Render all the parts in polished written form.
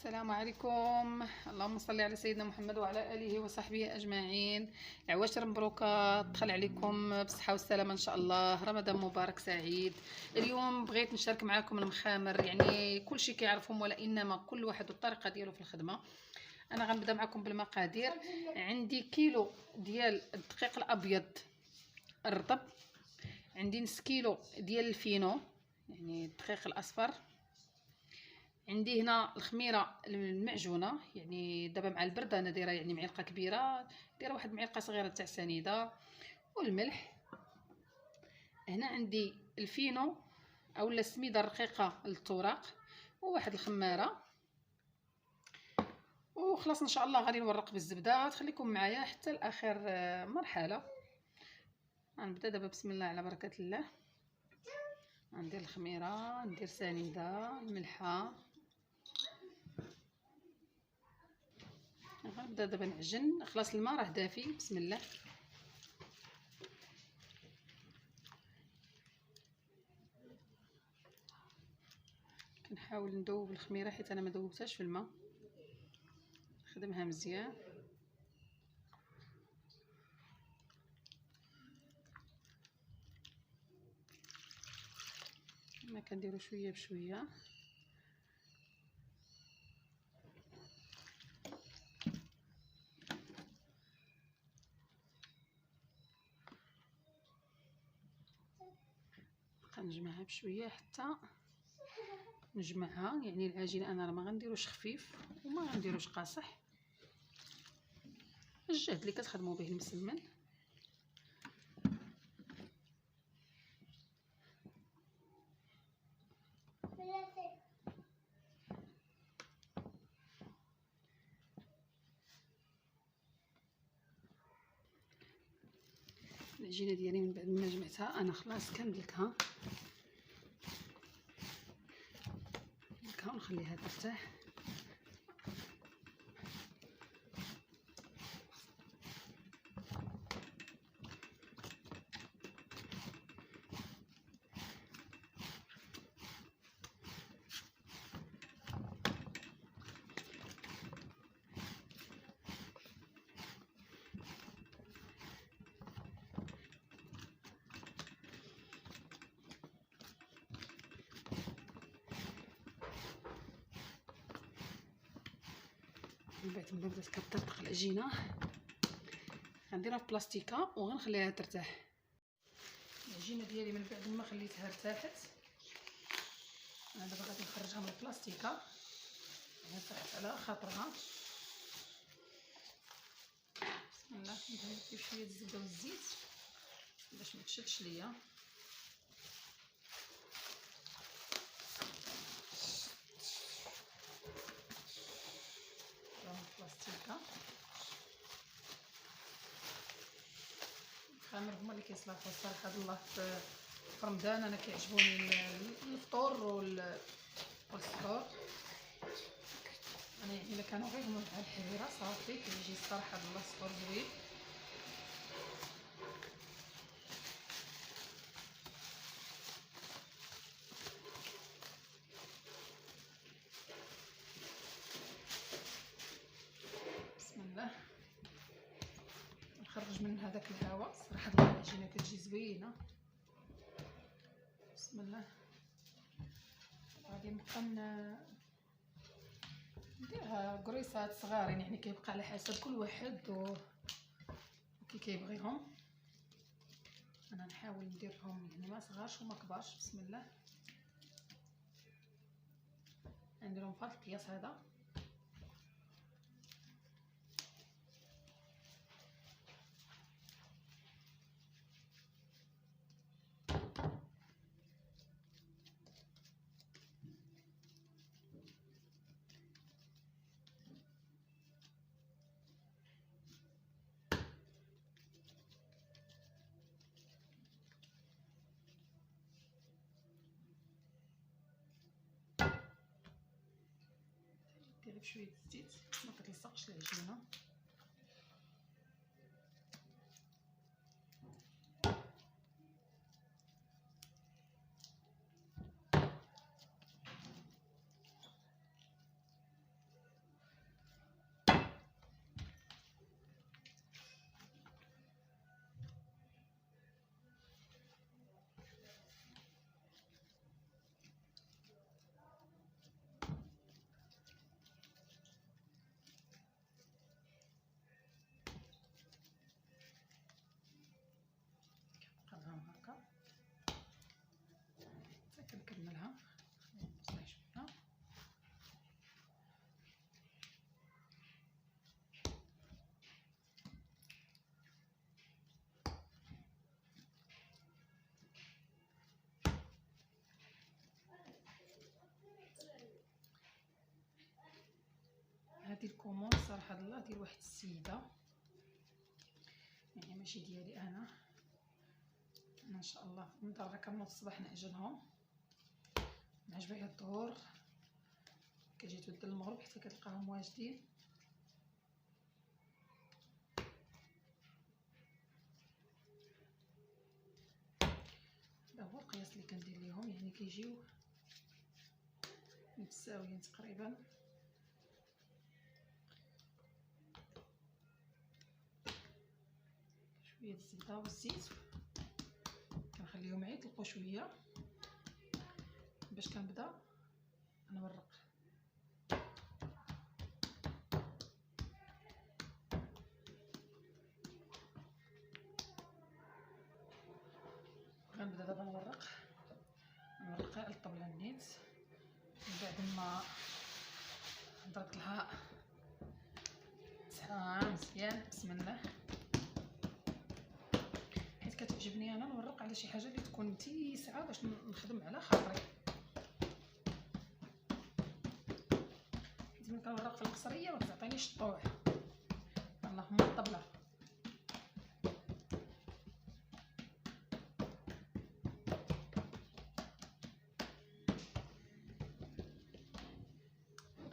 السلام عليكم. اللهم صل على سيدنا محمد وعلى اله وصحبه اجمعين. العواشر مبروكه، دخل عليكم بالصحه والسلامه ان شاء الله. رمضان مبارك سعيد. اليوم بغيت نشارك معكم المخامر، يعني كل شيء كيعرفهم ولا انما كل واحد والطريقه ديالو في الخدمه. انا غنبدا معكم بالمقادير. عندي كيلو ديال الدقيق الابيض الرطب، عندي نص كيلو ديال الفينو يعني الدقيق الاصفر، عندي هنا الخميره المعجونه، يعني دابا مع البرد انا دايره يعني معلقه كبيره، دايره واحد معلقه صغيره تاع سنيده، والملح. هنا عندي الفينو اولا السميده الرقيقه للتوراق، وواحد الخماره، وخلاص ان شاء الله غادي نورق بالزبده. تخليكم معايا حتى لاخر مرحله. غنبدا دابا بسم الله على بركه الله. ندير الخميره، ندير سنيده، الملحه. غنبدا دابا نعجن. خلاص الماء راه دافي، بسم الله. كنحاول ندوب الخميره حيت انا ما دوبتهاش في الماء، نخدمها مزيان. ما كنديرو شويه بشويه. نجمعها بشويه حتى نجمعها، يعني العجين انا راه ما غنديروش خفيف وما غنديروش قاصح، الجهد اللي كتخدموا به المسمن. العجينه ديالي من بعد ما جمعتها انا خلاص كندلكها ونخليها ترتاح. من بعد ما بدات كتطرطق العجينه غنديرها في بلاستيكه وغنخليها ترتاح. العجينه ديالي من بعد ما خليتها ارتاحت انا دابا غادي نخرجها من البلاستيكه، يعني طيحت على خاطرها. بسم الله. ندير شويه الزبده والزيت باش ما تشدش ليا. البلاستيكه الخمر هما اللي كيصلحوا الصراحه الله في رمضان. انا كيعجبوني الفطور والسحور. انا يعني الا كانوا غير هما مع الحريره صافي كيجي الصراحه الله السحور زوين. بسم الله. نخرج من هذاك الهواء صراحه الله العجينه كتجي زوينه. بسم الله. غادي نبقى نديرها قريصات صغارين، يعني كيبقى على حسب كل واحد وكي كيبغيهم. انا نحاول نديرهم يعني ما صغارش وما كبارش. بسم الله. نديرهم في هذا القياس هذا. ندير بشويه الزيت ما كتلصقش العجينه. صراحه هاد الله ديال واحد السيده، يعني ماشي ديالي انا ان شاء الله. في الدار كنوض الصباح نعجنهم، مع جميع الظهور كتجي تود المغرب حتى كتلقاهم واجدين. هذا هو القياس اللي كندير ليهم، يعني كيجيو متساويين تقريبا. شويه الزبده والزيت كنخليهم يطلقوا شويه باش كنبدا نورق. غنبدا دابا نورق الطبله نيت. من بعد ما ضربت لها تسعه مزيان بسم الله، حيت كتعجبني انا نورق على شي حاجه اللي تكون تيسعه باش نخدم على خاطري. حيت ملي كنورق في القصريه ما كتعطينيش الطوع، اللهم الطبله.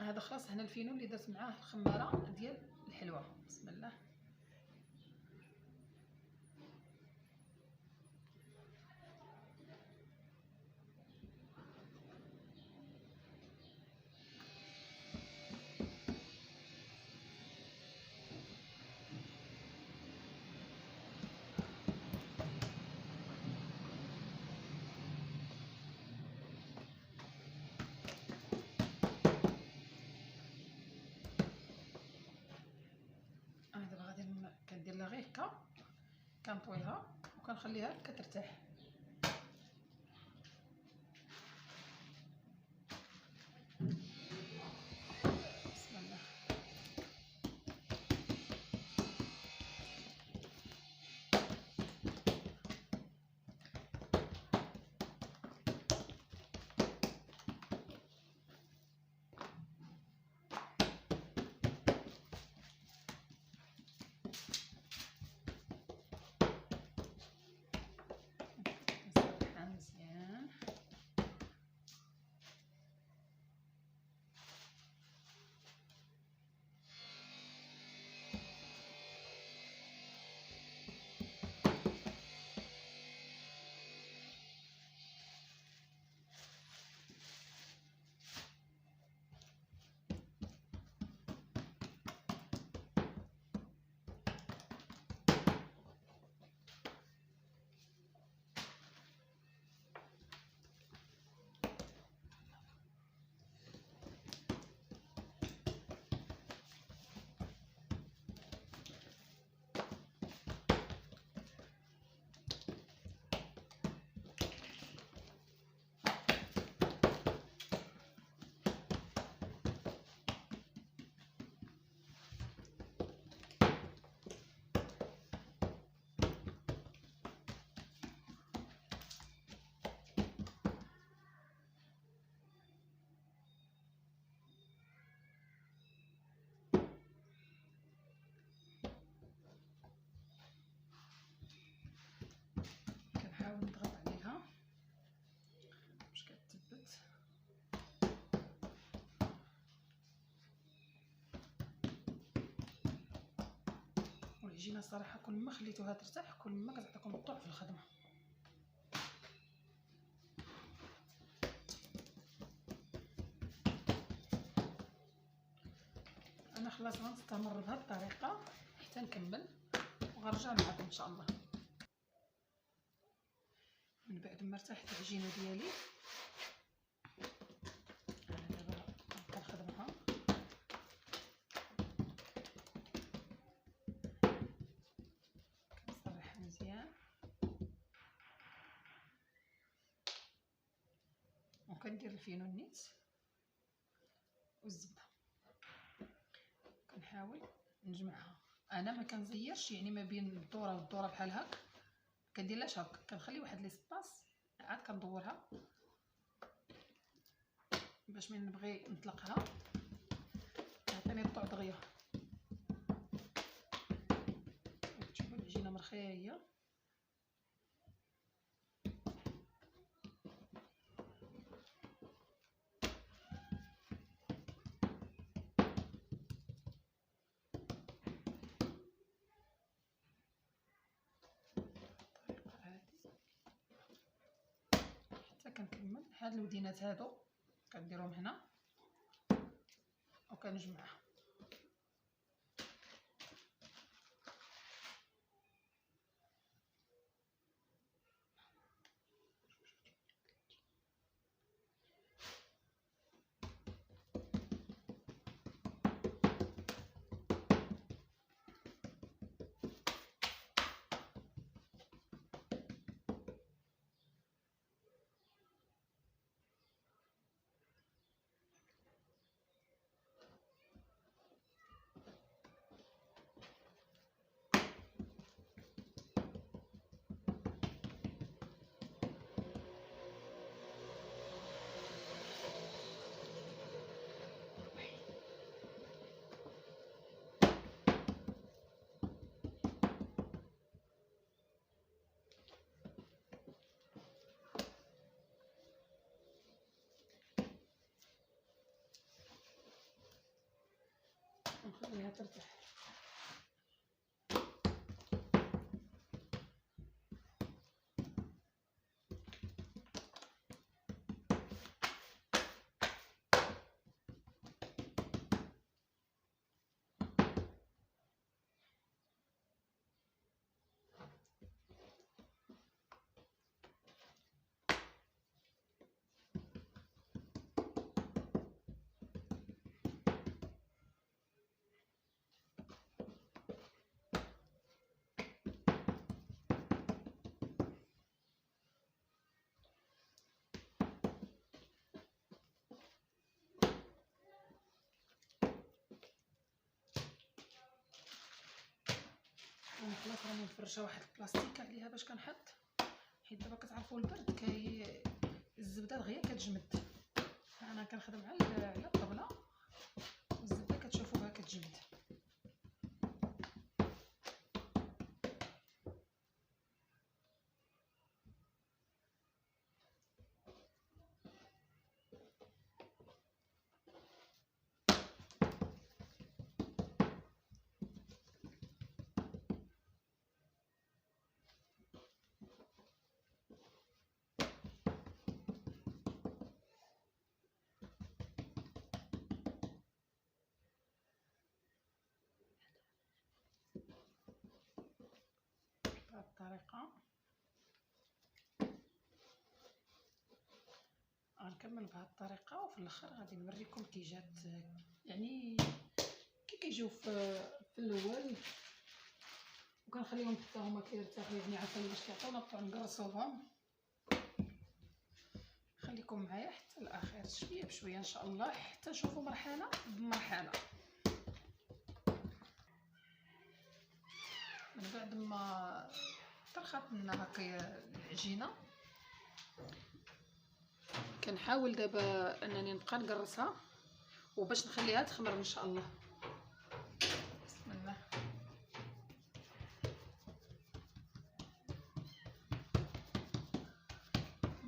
هذا خلاص هنا الفينو اللي درت معاه الخماره ديال الحلوه. بسم الله. انا دابا غادي كندير لها غير هكا، كنطويها وكنخليها كترتاح. بسم الله. مزيان. كنحاول نضغط عليها باش كتثبت. والعجينه صراحه كل ما خليتوها ترتاح كل ما كتعطيكم الطوع في الخدمه. انا خلاص غنستمر بهذه الطريقه حتى نكمل وغنرجع معكم ان شاء الله. من بعد ما ارتاحت العجينه ديالي انا دابا كنخدمها. كنصرحها مزيان وكندير الفينو نيت والزبده، كنحاول نجمعها. انا ما كنزيرش يعني ما بين الدوره والدوره بحال هكا، كنديرلهاش هكا، كنخلي واحد ليسباس عاد كندورها باش ملي نبغي نطلقها تعطيني الطوع دغيا. عجينه مرخيه هي. حتى كنكمل هاد الودينات هادو كنديرهم هنا وكنجمعها. ونخليها ترتاح. انا خلاص راني مفرشه واحد البلاستيك عليها باش كنحط، حيت دابا كتعرفوا البرد الزبده دغيا كتجمد، فانا كنخدم على الطبله والزبده كتشوفوها كتجمد. بهذه الطريقه غنكمل بهذه الطريقه، وفي الاخر غادي نوريكم كي جات، يعني كي كيجيو في الاول، وكنخليهم حتى هما كيرتاحوا، يعني عافاك باش كيعطيونا نبقاو نقرصوهم. خليكم معايا حتى الاخير شويه بشويه ان شاء الله حتى نشوفوا مرحله بمرحله. من بعد ما طرخت لنا هكايا العجينه، كنحاول دابا انني نبقى نقرصها وباش نخليها تخمر ان شاء الله. بسم الله.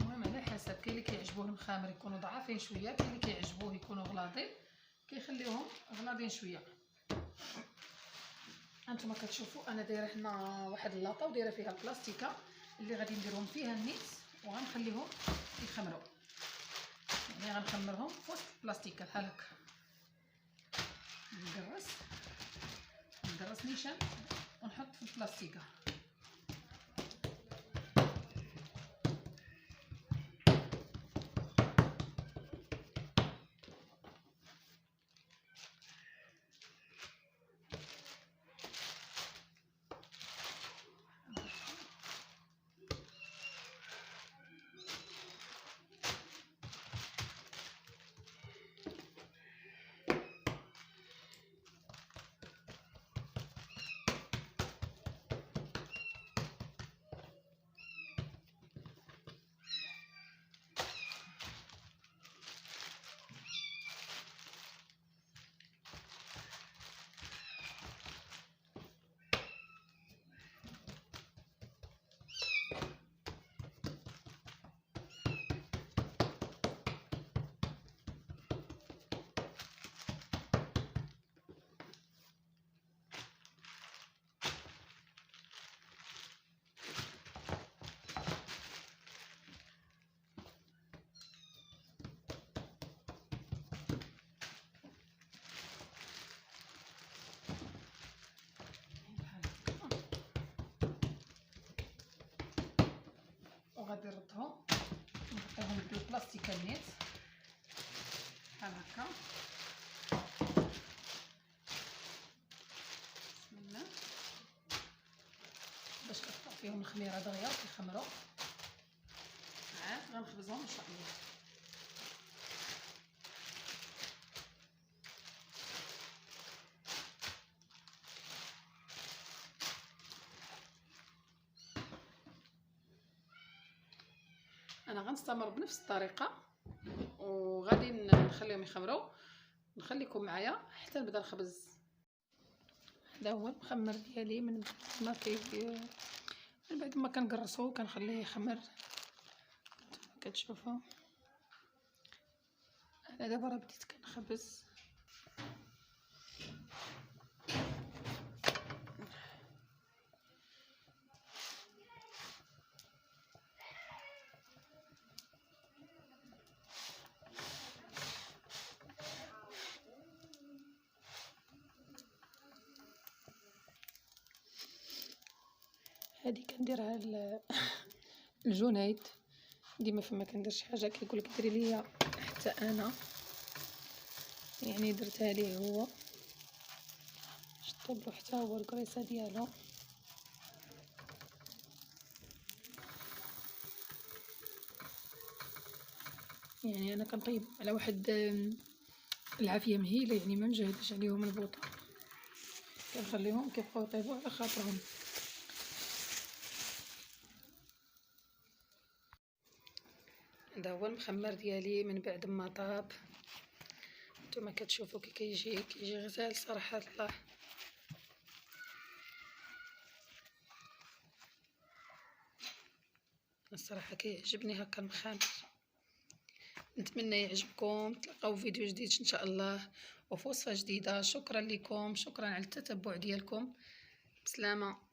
المهم على حسب، كاين اللي كيعجبوه المخامر يكونوا ضعافين شويه، كاين اللي كيعجبوه يكونوا غلاضين كيخليهم غلاضين شويه. هانتوما كتشوفوا انا دايره هنا واحد اللاطه ودايره فيها البلاستيكه اللي غادي نديرهم فيها النيت، وغنخليهم يخمروا، يعني غنخمرهم في وسط البلاستيكه بحال هكا. نقرص نيشان ونحط في البلاستيكه. نبدلو بلاستيكه نيت بحال هكا. بسم الله، باش كتطلع فيهم الخميره دغيا كيخمروا. عاد غنخبزهم ان شاء الله. انا غنستمر بنفس الطريقه وغادي نخليهم يخمروا. نخليكم معايا حتى نبدا نخبز. هذا هو المخمر ديالي من بعد ما كنقرصو كنخليه يخمر. كتشوفوا انا دابا راه بديت كنخبز. هذه كنديرها الجنيد ديما فما كندير شي حاجه كيقول لك ديري ليا حتى انا، يعني درتها ليه هو. شطب له حتى هو الكريسه ديالو. يعني انا كنطيب على واحد العافيه مهيله، يعني ما مجهدش عليهم البوطه، كنخليهم كيبقاو يطيبوا على خاطرهم. هذا هو المخمر ديالي من بعد ما طاب. نتوما كتشوفوا كي كيجي غزال صراحه الله. الصراحه كيعجبني هكا المخامر. نتمنى يعجبكم. تلقاو فيديو جديد ان شاء الله وفي وصفه جديده. شكرا لكم، شكرا على التتبع ديالكم. بسلامه.